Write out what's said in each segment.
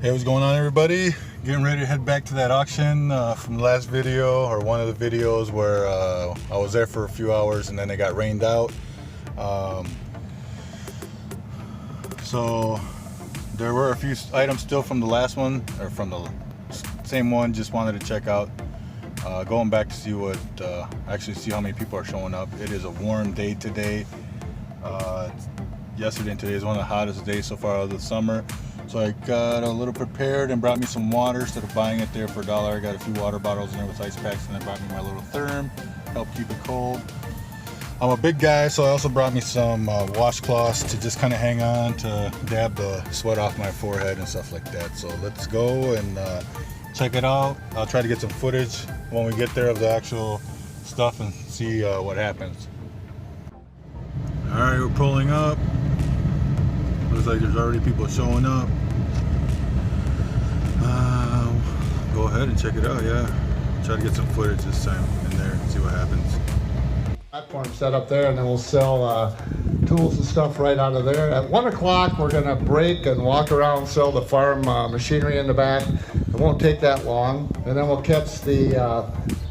Hey, what's going on, everybody? Getting ready to head back to that auction from the last video, or one of the videos where I was there for a few hours and then it got rained out. So there were a few items still from the last one, or from the same one. Just wanted to check out. Going back to see what, actually see how many people are showing up. It is a warm day today. Yesterday and today is one of the hottest days so far of the summer. So I got a little prepared and brought me some water instead of buying it there for $1. I got a few water bottles in there with ice packs, and I brought me my little therm, help keep it cold. I'm a big guy, so I also brought me some washcloths to just kind of hang on to dab the sweat off my forehead and stuff like that. So let's go and check it out. I'll try to get some footage when we get there of the actual stuff and see what happens. All right, we're pulling up. Looks like there's already people showing up. Go ahead and check it out, yeah. Try to get some footage this time in there and see what happens. Platform set up there, and then we'll sell tools and stuff right out of there. At 1 o'clock, we're going to break and walk around, sell the farm machinery in the back. It won't take that long. And then we'll catch the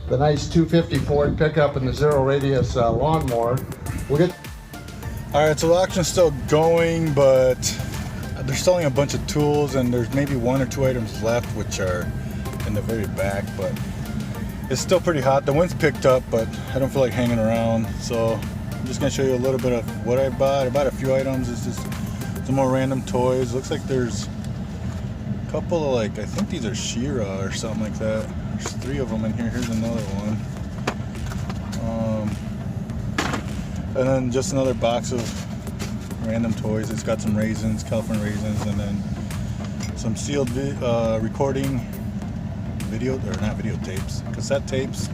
nice 250 Ford pickup and the zero radius lawnmower. We'll get. All right, so the auction's still going, but they're selling a bunch of tools, and there's maybe 1 or 2 items left, which are in the very back, but it's still pretty hot. The wind's picked up, but I don't feel like hanging around, so I'm just gonna show you a little bit of what I bought. I bought a few items. It's just some more random toys. Looks like there's a couple of, like, I think these are She-Ra or something like that. There's 3 of them in here. Here's another one. And then just another box of random toys. It's got some raisins, California raisins, and then some sealed recording video, or not videotapes, cassette tapes,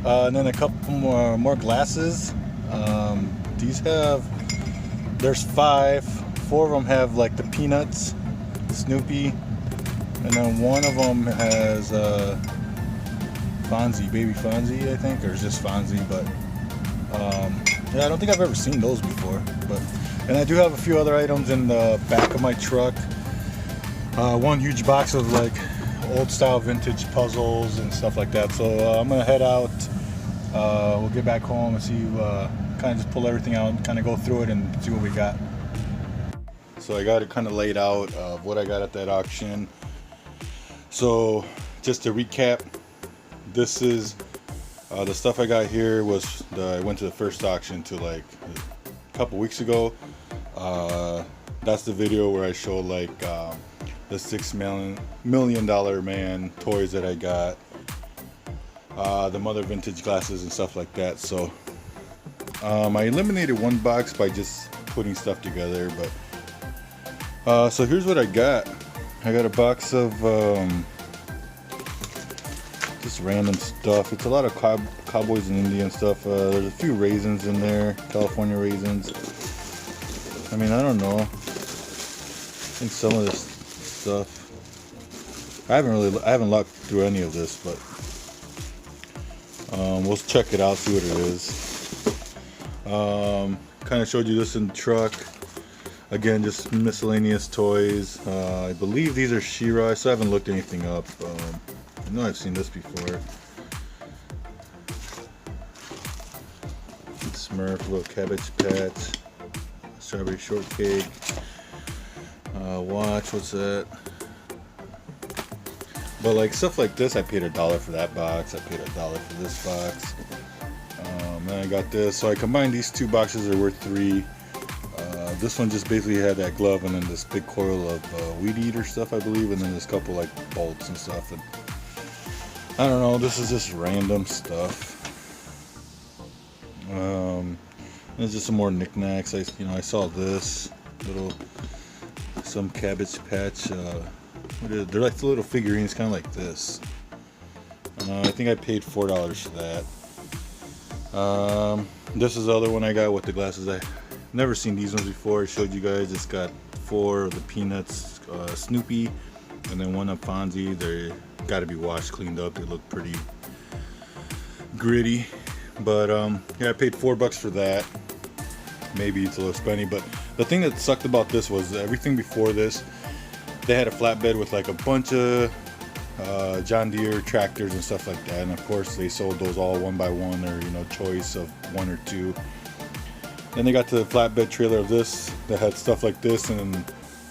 and then a couple more glasses. These have, there's 5. 4 of them have like the Peanuts, Snoopy, and then one of them has Fonzie, Baby Fonzie, I think, or it's just Fonzie, but yeah, I don't think I've ever seen those before. And I do have a few other items in the back of my truck. One huge box of like old style vintage puzzles and stuff like that. So I'm gonna head out. We'll get back home and see, kind of just pull everything out and kind of go through it and see what we got. So I got it kind of laid out of what I got at that auction. So just to recap, this is the stuff I got here was I went to the first auction to like a couple weeks ago. That's the video where I showed like the $6 million man toys that I got, the mother vintage glasses and stuff like that. So I eliminated 1 box by just putting stuff together, but so here's what I got. I got a box of just random stuff. It's a lot of cowboys and Indian stuff. There's a few raisins in there, California raisins. I mean, I don't know. I think some of this stuff, I haven't looked through any of this, but we'll check it out, see what it is. Kind of showed you this in the truck. Again, just miscellaneous toys. I believe these are She-Ra. I still haven't looked anything up. I know I've seen this before. Smurf, little Cabbage Patch, strawberry shortcake. Watch, what's that? But like stuff like this, I paid $1 for that box. I paid $1 for this box. Then I got this. So I combined these 2 boxes. They're worth $3. This one just basically had that glove, and then this big coil of weed eater stuff, I believe, and then this couple like bolts and stuff. And I don't know. This is just random stuff. There's just some more knickknacks. I saw this little, some Cabbage Patch. They're like the little figurines, kind of like this. I think I paid $4 for that. This is the other one I got with the glasses. I've never seen these ones before. I showed you guys. It's got 4 of the Peanuts, Snoopy, and then 1 of Fonzie. They got to be washed, cleaned up. They look pretty gritty. But yeah, I paid $4 for that. Maybe it's a little spenny, but the thing that sucked about this was everything before this they had a flatbed with like a bunch of John Deere tractors and stuff like that, and of course they sold those all one by one, or you know, choice of one or two. Then they got to the flatbed trailer of this that had stuff like this, and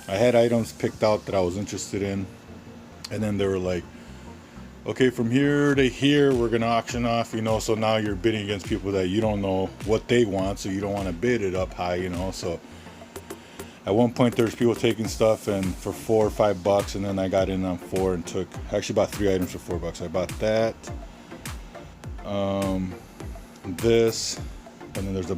I had items picked out that I was interested in, and then they were like, okay, from here to here we're gonna auction off, you know, so now you're bidding against people that you don't know what they want, so you don't want to bid it up high, you know. So at one point there's people taking stuff and for $4 or $5, and then I got in on 4 and took, actually bought 3 items for $4. I bought that, this, and then there's a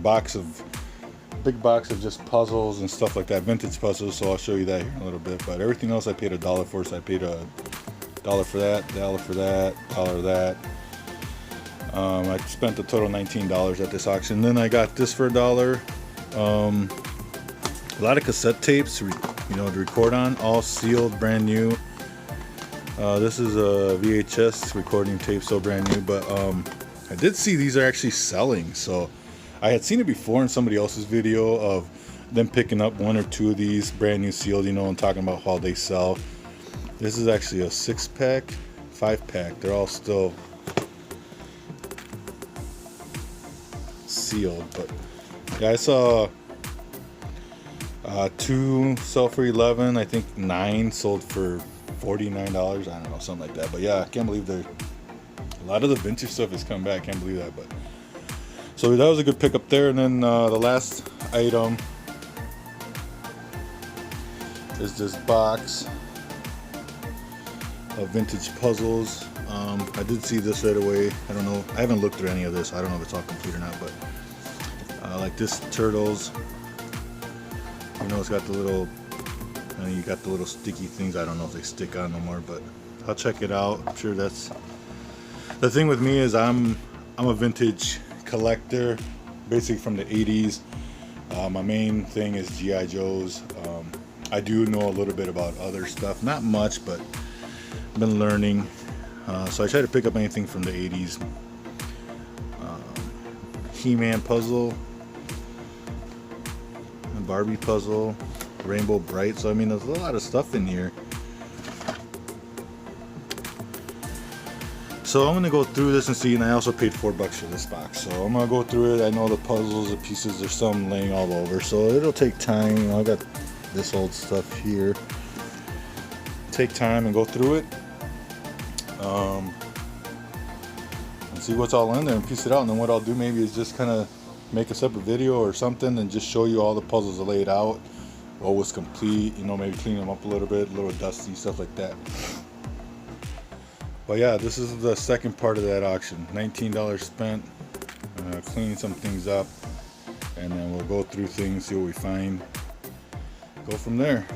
big box of just puzzles and stuff like that, vintage puzzles, so I'll show you that here in a little bit. But everything else I paid $1 for, so I paid $1 for that, $1 for that, $1 that. I spent a total $19 at this auction. Then I got this for $1. A lot of cassette tapes, you know, to record on, all sealed, brand new. This is a VHS recording tape, so brand new. But I did see these are actually selling, so I had seen it before in somebody else's video of them picking up 1 or 2 of these brand new sealed, you know, and talking about how they sell. This is actually a 6-pack, 5-pack. They're all still sealed, but yeah, I saw 2 sell for $11. I think 9 sold for $49. I don't know, something like that. But yeah, I can't believe a lot of the vintage stuff has come back. I can't believe that. But so that was a good pickup there. And then the last item is this box of vintage puzzles. I did see this right away. I don't know, I haven't looked through any of this. I don't know if it's all complete or not, but like this turtles, you know, it's got the little, you got the little sticky things. I don't know if they stick on no more, but I'll check it out. I'm sure that's the thing with me, is I'm a vintage collector, basically from the 80s. My main thing is G.I. Joes. I do know a little bit about other stuff, not much, but I've been learning. So I try to pick up anything from the 80s. He-Man puzzle, a Barbie puzzle, Rainbow Bright. So I mean, there's a lot of stuff in here. So I'm gonna go through this and see, and I also paid $4 for this box. So I'm gonna go through it. I know the puzzles, the pieces, there's some laying all over, so it'll take time. You know, I got this old stuff here. Take time and go through it. And see what's all in there and piece it out. And then what I'll do maybe is just kind of make a separate video or something and just show you all the puzzles laid out, what was complete, you know, maybe clean them up a little bit, a little dusty, stuff like that. But yeah, this is the second part of that auction. $19 spent, cleaning some things up, and then we'll go through things, see what we find, go from there.